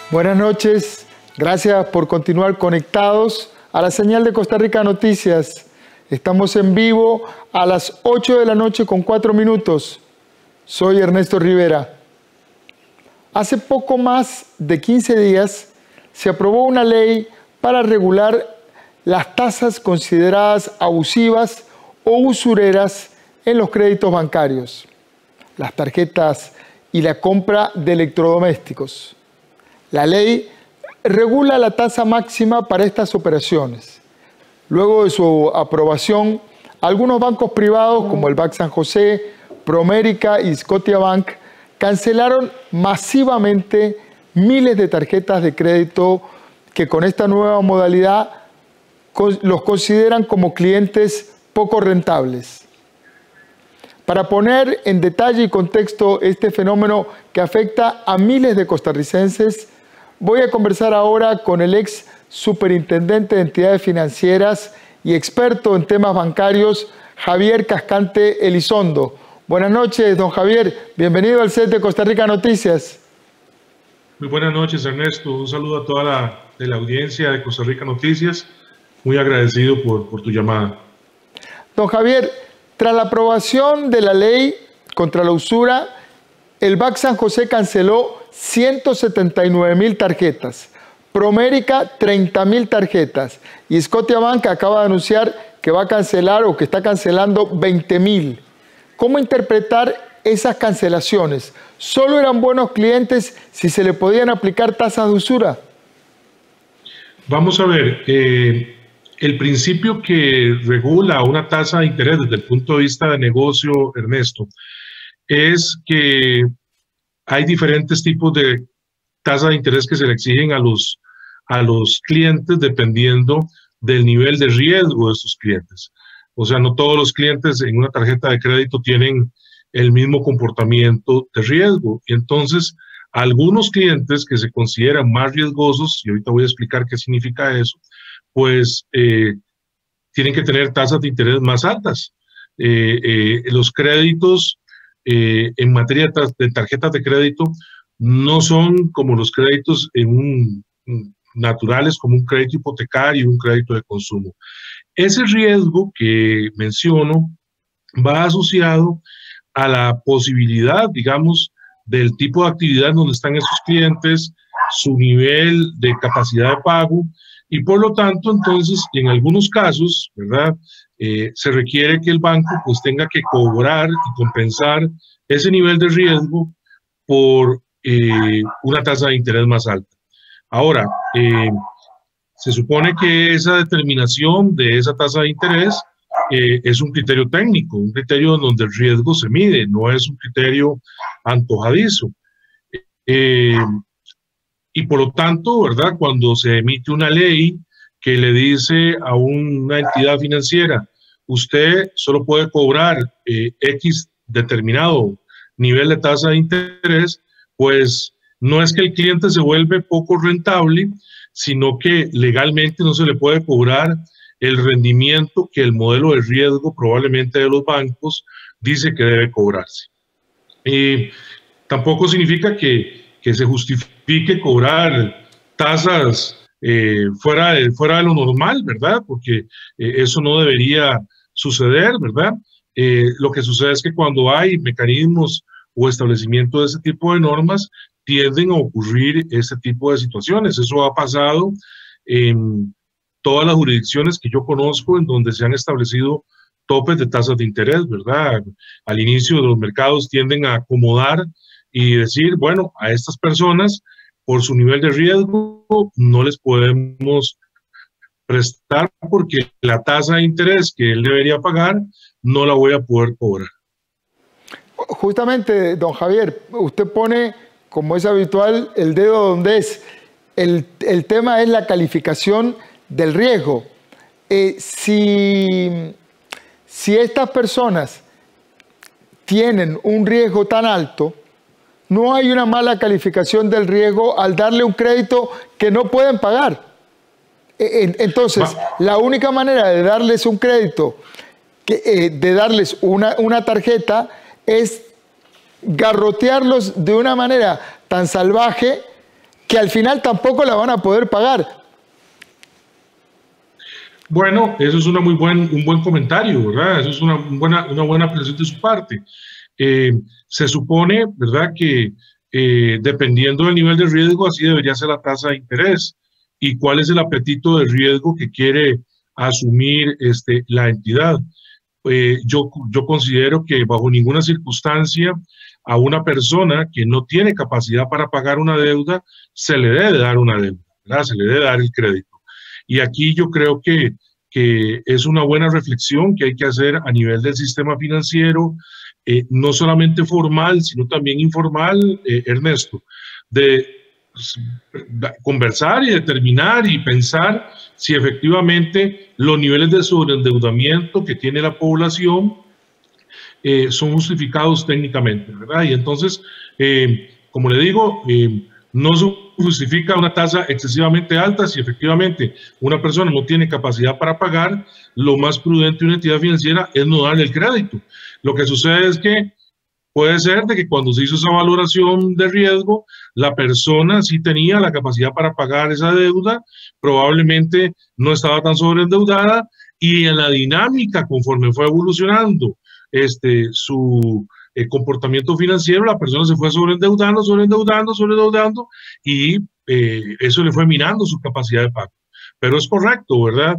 Buenas noches, gracias por continuar conectados a la señal de Costa Rica Noticias. Estamos en vivo a las 8 de la noche con 4 minutos. Soy Ernesto Rivera. Hace poco más de 15 días se aprobó una ley para regular las tasas consideradas abusivas o usureras en los créditos bancarios, las tarjetas y la compra de electrodomésticos. La ley regula la tasa máxima para estas operaciones. Luego de su aprobación, algunos bancos privados como el Banco San José, Promérica y Scotiabank cancelaron masivamente miles de tarjetas de crédito que con esta nueva modalidad los consideran como clientes poco rentables. Para poner en detalle y contexto este fenómeno que afecta a miles de costarricenses, voy a conversar ahora con el ex superintendente de entidades financieras y experto en temas bancarios, Javier Cascante Elizondo. Buenas noches, don Javier. Bienvenido al set de Costa Rica Noticias. Muy buenas noches, Ernesto. Un saludo a toda la audiencia de Costa Rica Noticias. Muy agradecido por tu llamada. Don Javier, tras la aprobación de la ley contra la usura, el Banco San José canceló 179,000 tarjetas, Promérica 30,000 tarjetas y Scotiabank acaba de anunciar que va a cancelar o que está cancelando 20,000. ¿Cómo interpretar esas cancelaciones? ¿Solo eran buenos clientes si se le podían aplicar tasas de usura? Vamos a ver, el principio que regula una tasa de interés desde el punto de vista de negocio, Ernesto, es que hay diferentes tipos de tasas de interés que se le exigen a los clientes dependiendo del nivel de riesgo de estos clientes. O sea, no todos los clientes en una tarjeta de crédito tienen el mismo comportamiento de riesgo. Y entonces, algunos clientes que se consideran más riesgosos, y ahorita voy a explicar qué significa eso, pues tienen que tener tasas de interés más altas. Los créditos en materia de tarjetas de crédito no son como los créditos naturales, como un crédito hipotecario y un crédito de consumo. Ese riesgo que menciono va asociado a la posibilidad, digamos, del tipo de actividad donde están esos clientes, su nivel de capacidad de pago, y por lo tanto, entonces, en algunos casos, ¿verdad?, se requiere que el banco pues tenga que cobrar y compensar ese nivel de riesgo por una tasa de interés más alta. Ahora, se supone que esa determinación de esa tasa de interés es un criterio técnico, un criterio en donde el riesgo se mide, no es un criterio antojadizo. Y por lo tanto, ¿verdad?, cuando se emite una ley que le dice a una entidad financiera, usted solo puede cobrar X determinado nivel de tasa de interés, pues no es que el cliente se vuelve poco rentable, sino que legalmente no se le puede cobrar el rendimiento que el modelo de riesgo probablemente de los bancos dice que debe cobrarse. Tampoco significa que se justifique cobrar tasas fuera de lo normal, ¿verdad? Porque eso no debería suceder, ¿verdad? Lo que sucede es que cuando hay mecanismos o establecimiento de ese tipo de normas, tienden a ocurrir este tipo de situaciones. Eso ha pasado en todas las jurisdicciones que yo conozco en donde se han establecido topes de tasas de interés, ¿verdad? Al inicio de los mercados tienden a acomodar y decir, bueno, a estas personas, por su nivel de riesgo, no les podemos prestar porque la tasa de interés que él debería pagar no la voy a poder cobrar. Justamente, don Javier, usted pone, como es habitual, el dedo donde es. El tema es la calificación del riesgo. Si estas personas tienen un riesgo tan alto, no hay una mala calificación del riesgo al darle un crédito que no pueden pagar. Entonces, la única manera de darles un crédito, de darles una tarjeta, es garrotearlos de una manera tan salvaje que al final tampoco la van a poder pagar. Bueno, eso es un buen comentario, ¿verdad? Eso es una buena apreciación de su parte. Se supone, ¿verdad?, que dependiendo del nivel de riesgo, así debería ser la tasa de interés y cuál es el apetito de riesgo que quiere asumir la entidad. Yo considero que bajo ninguna circunstancia a una persona que no tiene capacidad para pagar una deuda se le debe dar una deuda, ¿verdad? Se le debe dar el crédito. Y aquí yo creo que es una buena reflexión que hay que hacer a nivel del sistema financiero, no solamente formal, sino también informal, Ernesto, de conversar y determinar y pensar si efectivamente los niveles de sobreendeudamiento que tiene la población son justificados técnicamente, ¿verdad? Y entonces, como le digo, no se justifica una tasa excesivamente alta. Si efectivamente una persona no tiene capacidad para pagar, lo más prudente de una entidad financiera es no darle el crédito. Lo que sucede es que puede ser de que cuando se hizo esa valoración de riesgo, la persona sí tenía la capacidad para pagar esa deuda, probablemente no estaba tan sobreendeudada, y en la dinámica, conforme fue evolucionando su comportamiento financiero, la persona se fue sobreendeudando, y eso le fue minando su capacidad de pago. Pero es correcto, ¿verdad?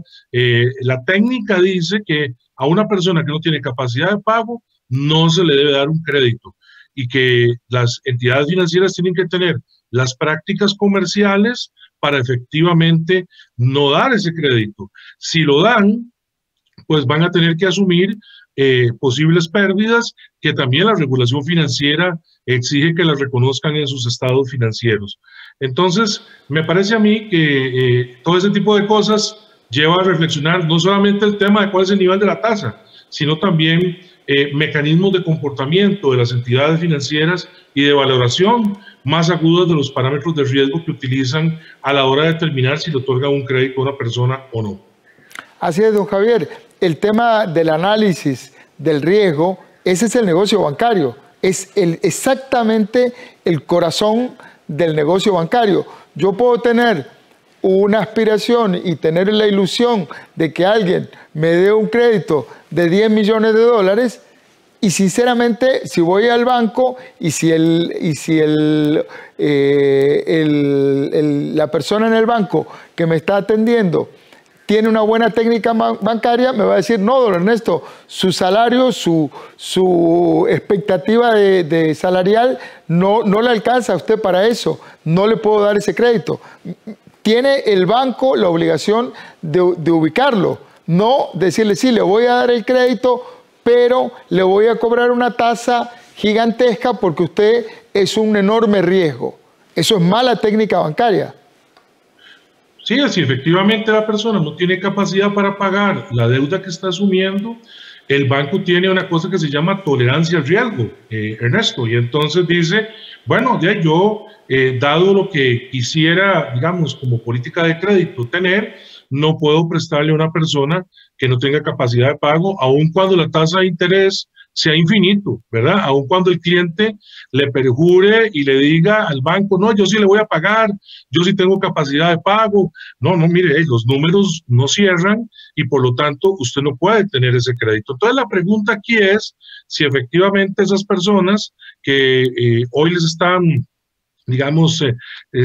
La técnica dice que a una persona que no tiene capacidad de pago no se le debe dar un crédito, y que las entidades financieras tienen que tener las prácticas comerciales para efectivamente no dar ese crédito. Si lo dan, pues van a tener que asumir posibles pérdidas que también la regulación financiera exige que las reconozcan en sus estados financieros. Entonces, me parece a mí que todo ese tipo de cosas lleva a reflexionar no solamente el tema de cuál es el nivel de la tasa, sino también mecanismos de comportamiento de las entidades financieras y de valoración más agudas de los parámetros de riesgo que utilizan a la hora de determinar si le otorgan un crédito a una persona o no. Así es, don Javier. El tema del análisis del riesgo, ese es el negocio bancario, es exactamente el corazón del negocio bancario. Yo puedo tener una aspiración y tener la ilusión de que alguien me dé un crédito de 10 millones de dólares, y sinceramente, si voy al banco y si la persona en el banco que me está atendiendo tiene una buena técnica bancaria, me va a decir: no, don Ernesto, su salario, su expectativa de salarial no le alcanza a usted para eso, no le puedo dar ese crédito. Tiene el banco la obligación de ubicarlo, no decirle: sí, le voy a dar el crédito, pero le voy a cobrar una tasa gigantesca porque usted es un enorme riesgo. Eso es mala técnica bancaria. Sí, si efectivamente la persona no tiene capacidad para pagar la deuda que está asumiendo, el banco tiene una cosa que se llama tolerancia al riesgo, Ernesto, y entonces dice: bueno, ya yo, dado lo que quisiera, digamos, como política de crédito tener, no puedo prestarle a una persona que no tenga capacidad de pago, aun cuando la tasa de interés sea infinito, ¿verdad? Aun cuando el cliente le perjure y le diga al banco: no, yo sí le voy a pagar, yo sí tengo capacidad de pago. No, mire, los números no cierran y por lo tanto usted no puede tener ese crédito. Entonces la pregunta aquí es si efectivamente esas personas que hoy les están, digamos,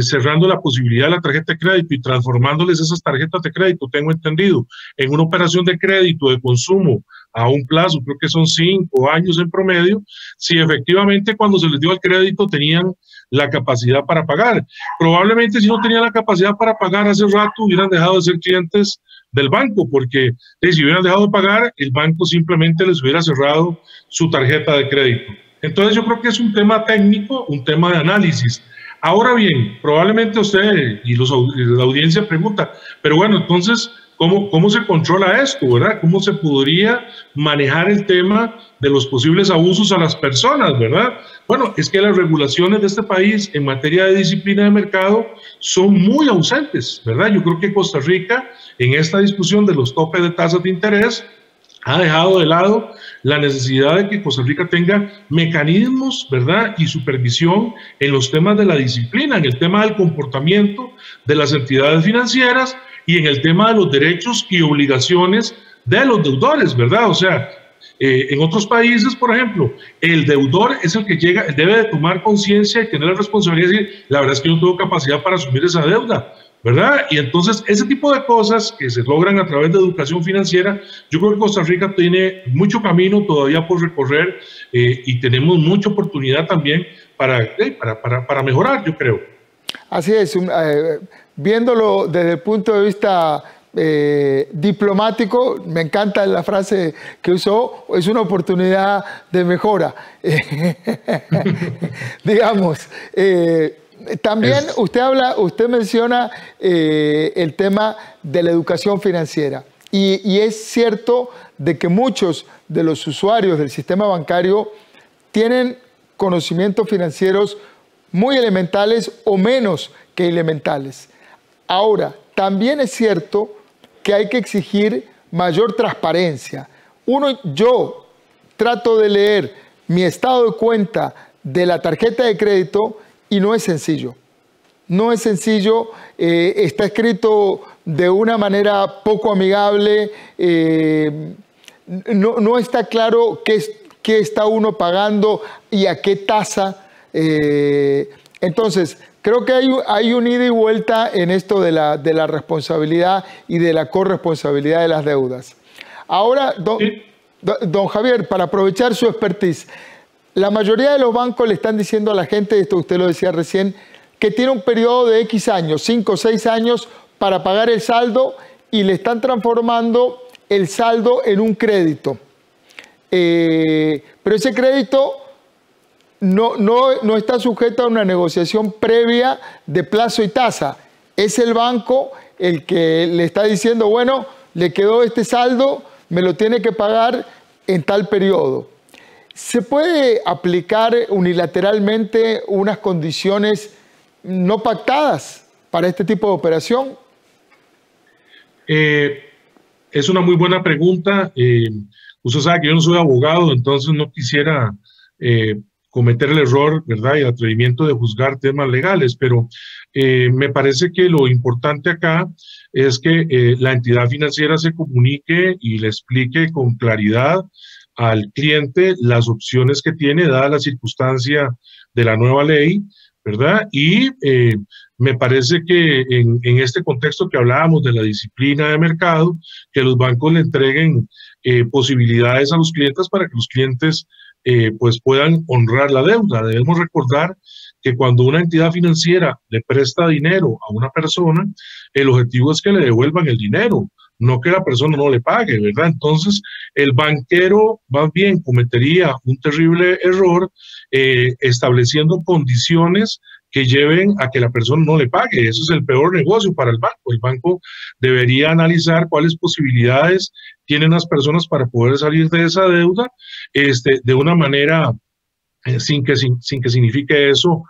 cerrando la posibilidad de la tarjeta de crédito y transformándoles esas tarjetas de crédito, tengo entendido, en una operación de crédito de consumo a un plazo, creo que son 5 años en promedio, si efectivamente cuando se les dio el crédito tenían la capacidad para pagar. Probablemente si no tenían la capacidad para pagar hace rato hubieran dejado de ser clientes del banco, porque si hubieran dejado de pagar, el banco simplemente les hubiera cerrado su tarjeta de crédito. Entonces yo creo que es un tema técnico, un tema de análisis. Ahora bien, probablemente usted y la audiencia pregunta: pero bueno, entonces, ¿cómo se controla esto, verdad? ¿Cómo se podría manejar el tema de los posibles abusos a las personas, verdad? Bueno, es que las regulaciones de este país en materia de disciplina de mercado son muy ausentes, ¿verdad? Yo creo que Costa Rica, en esta discusión de los topes de tasas de interés, ha dejado de lado la necesidad de que Costa Rica tenga mecanismos, ¿verdad?, y supervisión en los temas de la disciplina, en el tema del comportamiento de las entidades financieras y en el tema de los derechos y obligaciones de los deudores, ¿verdad? O sea, en otros países, por ejemplo, el deudor es el que debe de tomar conciencia y tener la responsabilidad de decir, la verdad es que yo no tengo capacidad para asumir esa deuda, ¿verdad? Y entonces ese tipo de cosas que se logran a través de educación financiera, yo creo que Costa Rica tiene mucho camino todavía por recorrer y tenemos mucha oportunidad también para mejorar, yo creo. Así es, viéndolo desde el punto de vista diplomático, me encanta la frase que usó, es una oportunidad de mejora. Digamos, también usted menciona el tema de la educación financiera y es cierto de que muchos de los usuarios del sistema bancario tienen conocimientos financieros muy elementales o menos que elementales. Ahora, también es cierto que hay que exigir mayor transparencia. Yo trato de leer mi estado de cuenta de la tarjeta de crédito y no es sencillo. No es sencillo, está escrito de una manera poco amigable, no está claro qué está uno pagando y a qué tasa. Entonces, creo que hay un ida y vuelta en esto de la responsabilidad y de la corresponsabilidad de las deudas. Ahora, don Javier, para aprovechar su expertise, la mayoría de los bancos le están diciendo a la gente, esto usted lo decía recién, que tiene un periodo de X años, 5 o 6 años, para pagar el saldo y le están transformando el saldo en un crédito. Pero ese crédito no está sujeto a una negociación previa de plazo y tasa. Es el banco el que le está diciendo, bueno, le quedó este saldo, me lo tiene que pagar en tal periodo. ¿Se puede aplicar unilateralmente unas condiciones no pactadas para este tipo de operación? Es una muy buena pregunta. Usted sabe que yo no soy abogado, entonces no quisiera cometer el error, ¿verdad?, y el atrevimiento de juzgar temas legales, pero me parece que lo importante acá es que la entidad financiera se comunique y le explique con claridad al cliente las opciones que tiene, dada la circunstancia de la nueva ley, ¿verdad? Y me parece que en este contexto que hablábamos de la disciplina de mercado, que los bancos le entreguen posibilidades a los clientes para que los clientes pues puedan honrar la deuda. Debemos recordar que cuando una entidad financiera le presta dinero a una persona, el objetivo es que le devuelvan el dinero, no que la persona no le pague, ¿verdad? Entonces, el banquero más bien cometería un terrible error estableciendo condiciones que lleven a que la persona no le pague. Eso es el peor negocio para el banco. El banco debería analizar cuáles posibilidades tienen las personas para poder salir de esa deuda de una manera sin que signifique eso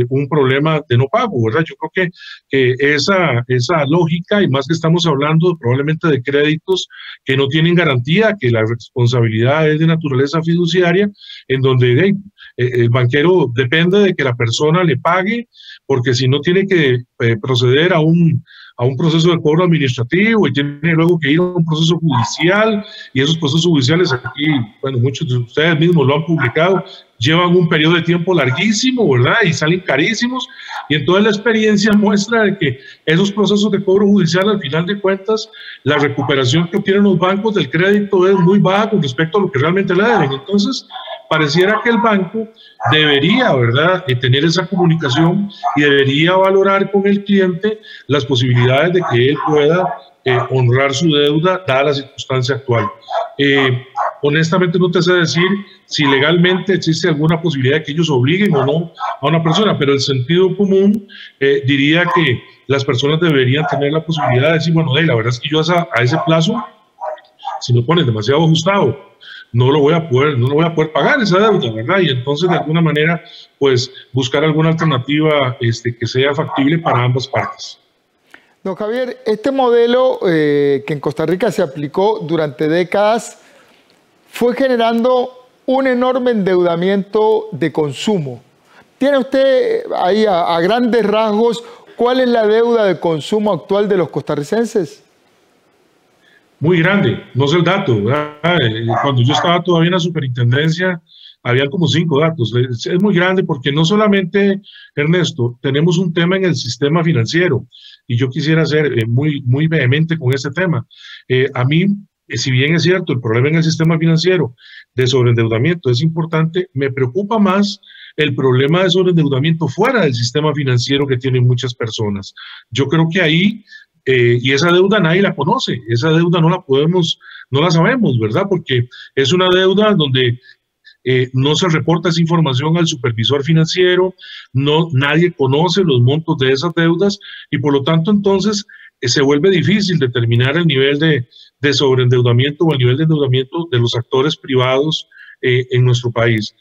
un problema de no pago, ¿verdad? Yo creo que esa lógica, y más que estamos hablando probablemente de créditos que no tienen garantía, que la responsabilidad es de naturaleza fiduciaria, en donde el banquero depende de que la persona le pague, porque si no tiene que proceder a un proceso de cobro administrativo y tiene luego que ir a un proceso judicial, y esos procesos judiciales aquí, bueno, muchos de ustedes mismos lo han publicado, llevan un periodo de tiempo larguísimo, ¿verdad? Y salen carísimos, y entonces la experiencia muestra de que esos procesos de cobro judicial, al final de cuentas, la recuperación que obtienen los bancos del crédito es muy baja con respecto a lo que realmente le deben. Entonces, pareciera que el banco debería, ¿verdad?, tener esa comunicación y debería valorar con el cliente las posibilidades de que él pueda honrar su deuda dada la circunstancia actual. Honestamente no te sé decir si legalmente existe alguna posibilidad de que ellos obliguen o no a una persona, pero el sentido común diría que las personas deberían tener la posibilidad de decir, bueno, la verdad es que yo a ese plazo, si me pones demasiado ajustado, no lo voy a poder pagar esa deuda, ¿verdad? Y entonces de alguna manera, pues buscar alguna alternativa que sea factible para ambas partes. Don Javier, este modelo que en Costa Rica se aplicó durante décadas fue generando un enorme endeudamiento de consumo. ¿Tiene usted ahí a grandes rasgos cuál es la deuda de consumo actual de los costarricenses? Muy grande, no sé el dato, ¿verdad? Cuando yo estaba todavía en la superintendencia, había como 5 datos. Es muy grande porque no solamente, Ernesto, tenemos un tema en el sistema financiero, y yo quisiera ser muy vehemente con este tema. A mí, si bien es cierto, el problema en el sistema financiero de sobreendeudamiento es importante, me preocupa más el problema de sobreendeudamiento fuera del sistema financiero que tienen muchas personas. Yo creo que ahí, y esa deuda nadie la conoce, esa deuda no la sabemos, ¿verdad? Porque es una deuda donde no se reporta esa información al supervisor financiero, nadie conoce los montos de esas deudas y por lo tanto entonces se vuelve difícil determinar el nivel de sobreendeudamiento o el nivel de endeudamiento de los actores privados en nuestro país.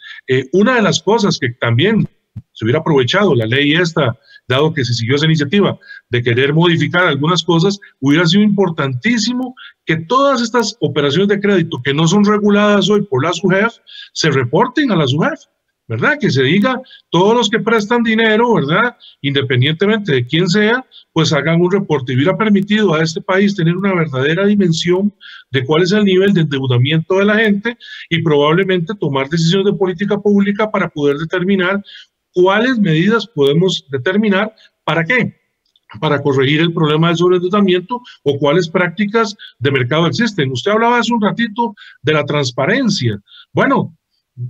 Una de las cosas que también se hubiera aprovechado la ley esta, dado que se siguió esa iniciativa de querer modificar algunas cosas, hubiera sido importantísimo que todas estas operaciones de crédito que no son reguladas hoy por la SUGEF se reporten a la SUGEF, ¿verdad? Que se diga, todos los que prestan dinero, ¿verdad? Independientemente de quién sea, pues hagan un reporte. Y hubiera permitido a este país tener una verdadera dimensión de cuál es el nivel de endeudamiento de la gente y probablemente tomar decisiones de política pública para poder determinar cuáles medidas podemos determinar, ¿para qué? Para corregir el problema del sobreendeudamiento o cuáles prácticas de mercado existen. Usted hablaba hace un ratito de la transparencia. Bueno,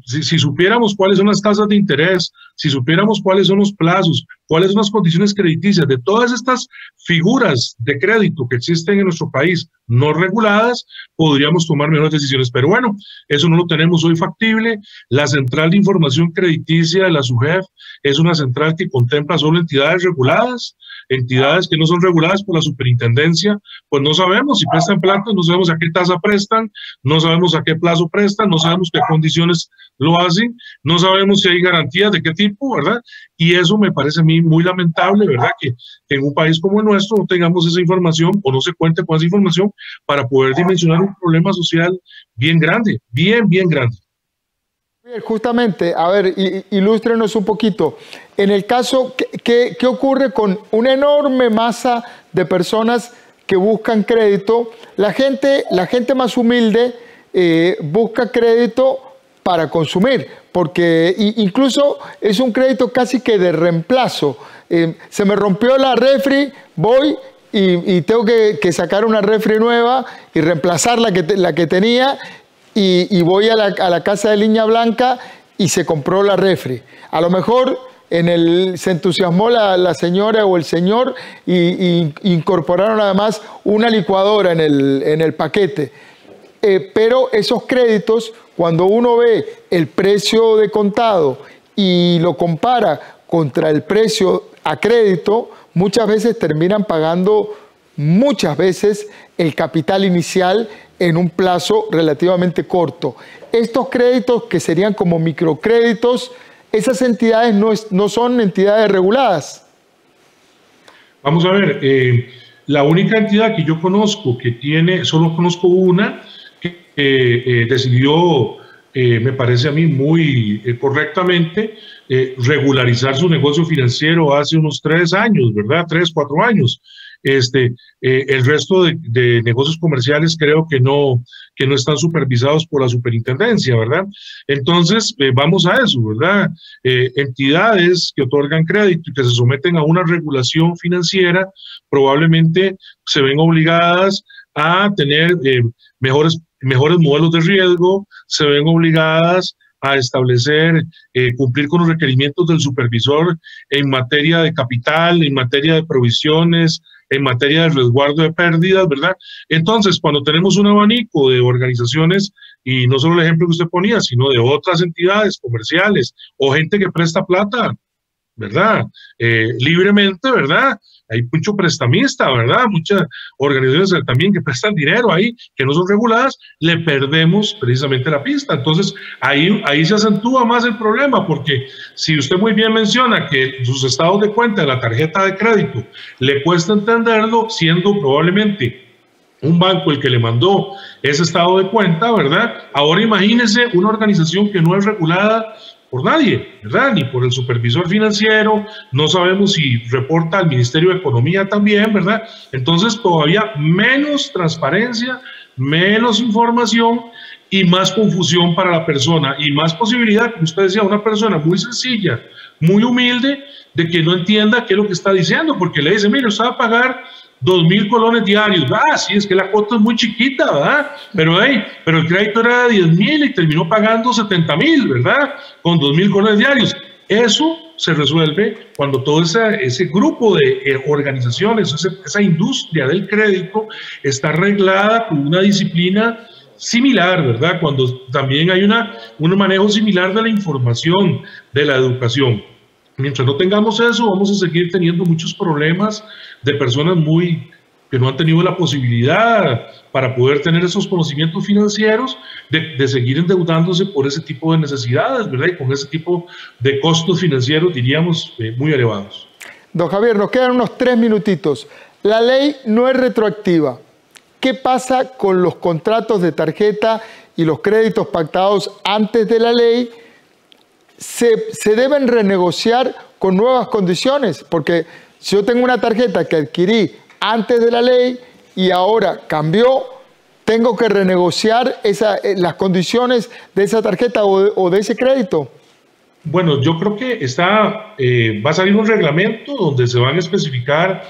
si supiéramos cuáles son las tasas de interés, si supiéramos cuáles son los plazos, cuáles son las condiciones crediticias de todas estas figuras de crédito que existen en nuestro país no reguladas, podríamos tomar mejores decisiones. Pero bueno, eso no lo tenemos hoy factible. La Central de Información Crediticia de la SUGEF es una central que contempla solo entidades reguladas, entidades que no son reguladas por la superintendencia, pues no sabemos si prestan plata, no sabemos a qué tasa prestan, no sabemos a qué plazo prestan, no sabemos qué condiciones lo hacen, no sabemos si hay garantías de qué tipo, ¿verdad? Y eso me parece a mí muy lamentable, ¿verdad? Que en un país como el nuestro no tengamos esa información o no se cuente con esa información para poder dimensionar un problema social bien grande, bien grande. Justamente, a ver, ilústrenos un poquito. En el caso, ¿qué ocurre con una enorme masa de personas que buscan crédito? La gente más humilde busca crédito para consumir, porque incluso es un crédito casi que de reemplazo. Se me rompió la refri, voy y tengo que sacar una refri nueva y reemplazar la que tenía. Y voy a la casa de Línea Blanca y se compró la refri. A lo mejor se entusiasmó la señora o el señor y incorporaron además una licuadora en el paquete. Pero esos créditos, cuando uno ve el precio de contado y lo compara contra el precio a crédito, muchas veces terminan pagando el capital inicial en un plazo relativamente corto. Estos créditos que serían como microcréditos, esas entidades no son entidades reguladas. Vamos a ver, la única entidad que yo conozco que tiene, solo conozco una, que decidió, me parece a mí muy correctamente, regularizar su negocio financiero hace unos 3 años, ¿verdad? 3, 4 años. El resto de negocios comerciales creo que no están supervisados por la superintendencia, ¿verdad? Entonces, vamos a eso, ¿verdad? Entidades que otorgan crédito y que se someten a una regulación financiera probablemente se ven obligadas a tener mejores modelos de riesgo, se ven obligadas a establecer, cumplir con los requerimientos del supervisor en materia de capital, en materia de provisiones, en materia de resguardo de pérdidas, ¿verdad? Entonces, cuando tenemos un abanico de organizaciones, y no solo el ejemplo que usted ponía, sino de otras entidades comerciales o gente que presta plata ¿verdad? Libremente, ¿verdad? Hay mucho prestamista, ¿verdad? Muchas organizaciones también que prestan dinero ahí, que no son reguladas, le perdemos precisamente la pista. Entonces, ahí se acentúa más el problema, porque si usted muy bien menciona que sus estados de cuenta de la tarjeta de crédito le cuesta entenderlo, siendo probablemente un banco el que le mandó ese estado de cuenta, ¿verdad? Ahora imagínese una organización que no es regulada por nadie, ¿verdad? Ni por el supervisor financiero, no sabemos si reporta al Ministerio de Economía también, ¿verdad? Entonces todavía menos transparencia, menos información y más confusión para la persona y más posibilidad, como usted decía, una persona muy sencilla, muy humilde, de que no entienda qué es lo que está diciendo, porque le dice, mire, usted va a pagar 2.000 colones diarios. Sí, es que la cuota es muy chiquita, ¿verdad? Pero el crédito era de 10.000 y terminó pagando 70.000, ¿verdad? Con 2.000 colones diarios. Eso se resuelve cuando todo ese grupo de organizaciones, esa industria del crédito está arreglada con una disciplina similar, ¿verdad? Cuando también hay un manejo similar de la información, de la educación. Mientras no tengamos eso, vamos a seguir teniendo muchos problemas de personas que no han tenido la posibilidad para poder tener esos conocimientos financieros, de seguir endeudándose por ese tipo de necesidades, ¿verdad? Y con ese tipo de costos financieros, diríamos, muy elevados. Don Javier, nos quedan unos 3 minutitos. La ley no es retroactiva. ¿Qué pasa con los contratos de tarjeta y los créditos pactados antes de la ley? ¿Se deben renegociar con nuevas condiciones? Porque si yo tengo una tarjeta que adquirí antes de la ley y ahora cambió, ¿tengo que renegociar las condiciones de esa tarjeta o de ese crédito? Bueno, yo creo que va a salir un reglamento donde se van a especificar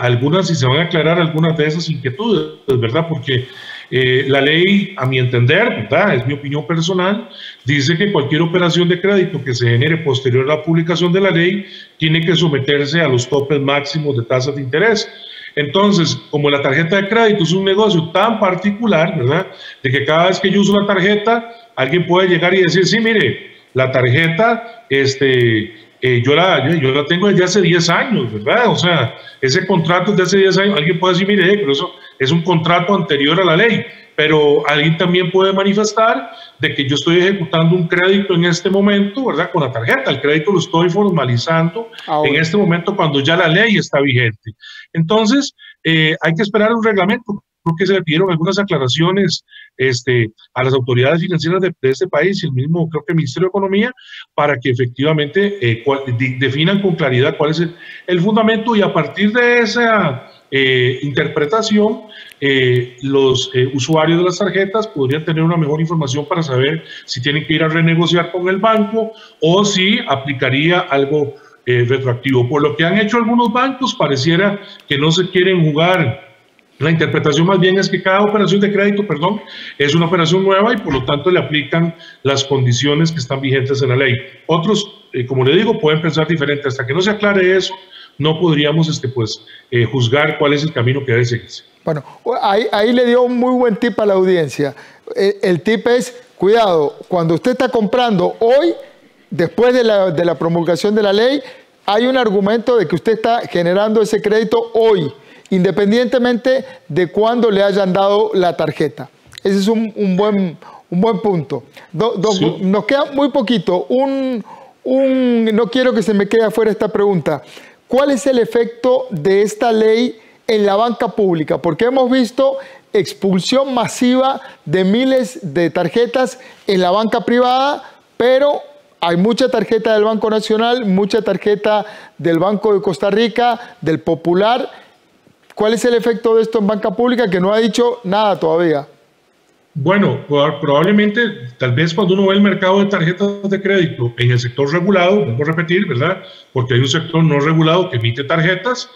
algunas y se van a aclarar algunas de esas inquietudes, ¿verdad? Porque la ley, a mi entender, ¿verdad?, es mi opinión personal, dice que cualquier operación de crédito que se genere posterior a la publicación de la ley tiene que someterse a los topes máximos de tasas de interés. Entonces, como la tarjeta de crédito es un negocio tan particular, ¿verdad?, de que cada vez que yo uso la tarjeta, alguien puede llegar y decir, sí, mire, la tarjeta, yo la tengo desde hace 10 años, ¿verdad? O sea, ese contrato es de hace 10 años, alguien puede decir, mire, pero eso es un contrato anterior a la ley, pero alguien también puede manifestar de que yo estoy ejecutando un crédito en este momento, ¿verdad? Con la tarjeta, el crédito lo estoy formalizando en este momento cuando ya la ley está vigente. Entonces, hay que esperar un reglamento. Creo que se le pidieron algunas aclaraciones a las autoridades financieras de este país y el mismo, creo que el Ministerio de Economía, para que efectivamente definan con claridad cuál es el fundamento, y a partir de esa interpretación, los usuarios de las tarjetas podrían tener una mejor información para saber si tienen que ir a renegociar con el banco o si aplicaría algo retroactivo. Por lo que han hecho algunos bancos, pareciera que no se quieren jugar. La interpretación más bien es que cada operación de crédito, es una operación nueva y por lo tanto le aplican las condiciones que están vigentes en la ley. Otros, como le digo, pueden pensar diferente. Hasta que no se aclare eso, no podríamos juzgar cuál es el camino que debe seguirse. Bueno, ahí le dio un muy buen tip a la audiencia. El tip es, cuidado, cuando usted está comprando hoy, después de la promulgación de la ley, hay un argumento de que usted está generando ese crédito hoy, independientemente de cuándo le hayan dado la tarjeta. Ese es un buen punto. Sí. Nos queda muy poquito. No quiero que se me quede afuera esta pregunta. ¿Cuál es el efecto de esta ley en la banca pública? Porque hemos visto expulsión masiva de miles de tarjetas en la banca privada, pero hay mucha tarjeta del Banco Nacional, mucha tarjeta del Banco de Costa Rica, del Popular. ¿Cuál es el efecto de esto en banca pública, que no ha dicho nada todavía? Bueno, probablemente, tal vez cuando uno ve el mercado de tarjetas de crédito en el sector regulado, vuelvo a repetir, ¿verdad? Porque hay un sector no regulado que emite tarjetas.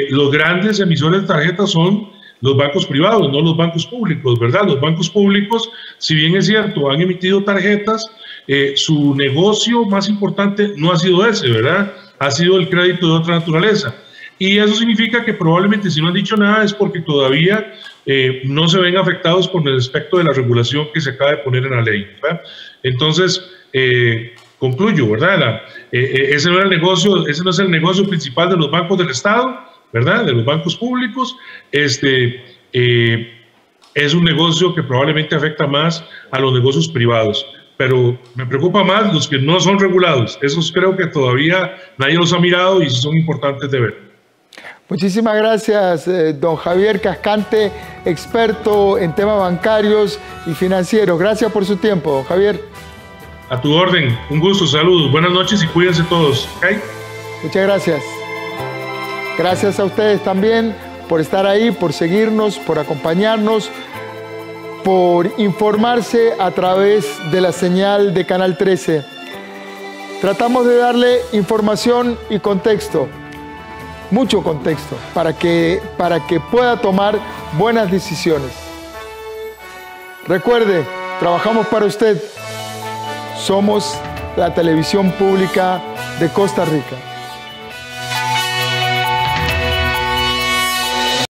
Los grandes emisores de tarjetas son los bancos privados, no los bancos públicos, ¿verdad? Los bancos públicos, si bien es cierto, han emitido tarjetas, su negocio más importante no ha sido ese, ¿verdad? Ha sido el crédito de otra naturaleza. Y eso significa que probablemente si no han dicho nada es porque todavía no se ven afectados por el aspecto de la regulación que se acaba de poner en la ley, ¿verdad? Entonces, concluyo, ¿verdad? Ese no es el negocio principal de los bancos del Estado, ¿verdad? De los bancos públicos. Es un negocio que probablemente afecta más a los negocios privados, pero me preocupa más los que no son regulados. Esos creo que todavía nadie los ha mirado y son importantes de ver. Muchísimas gracias, don Javier Cascante, experto en temas bancarios y financieros. Gracias por su tiempo, don Javier. A tu orden, un gusto, saludos, buenas noches y cuídense todos. ¿Okay? Muchas gracias. Gracias a ustedes también por estar ahí, por seguirnos, por acompañarnos, por informarse a través de la señal de Canal 13. Tratamos de darle información y contexto, mucho contexto, para que pueda tomar buenas decisiones. Recuerde, trabajamos para usted. Somos la televisión pública de Costa Rica.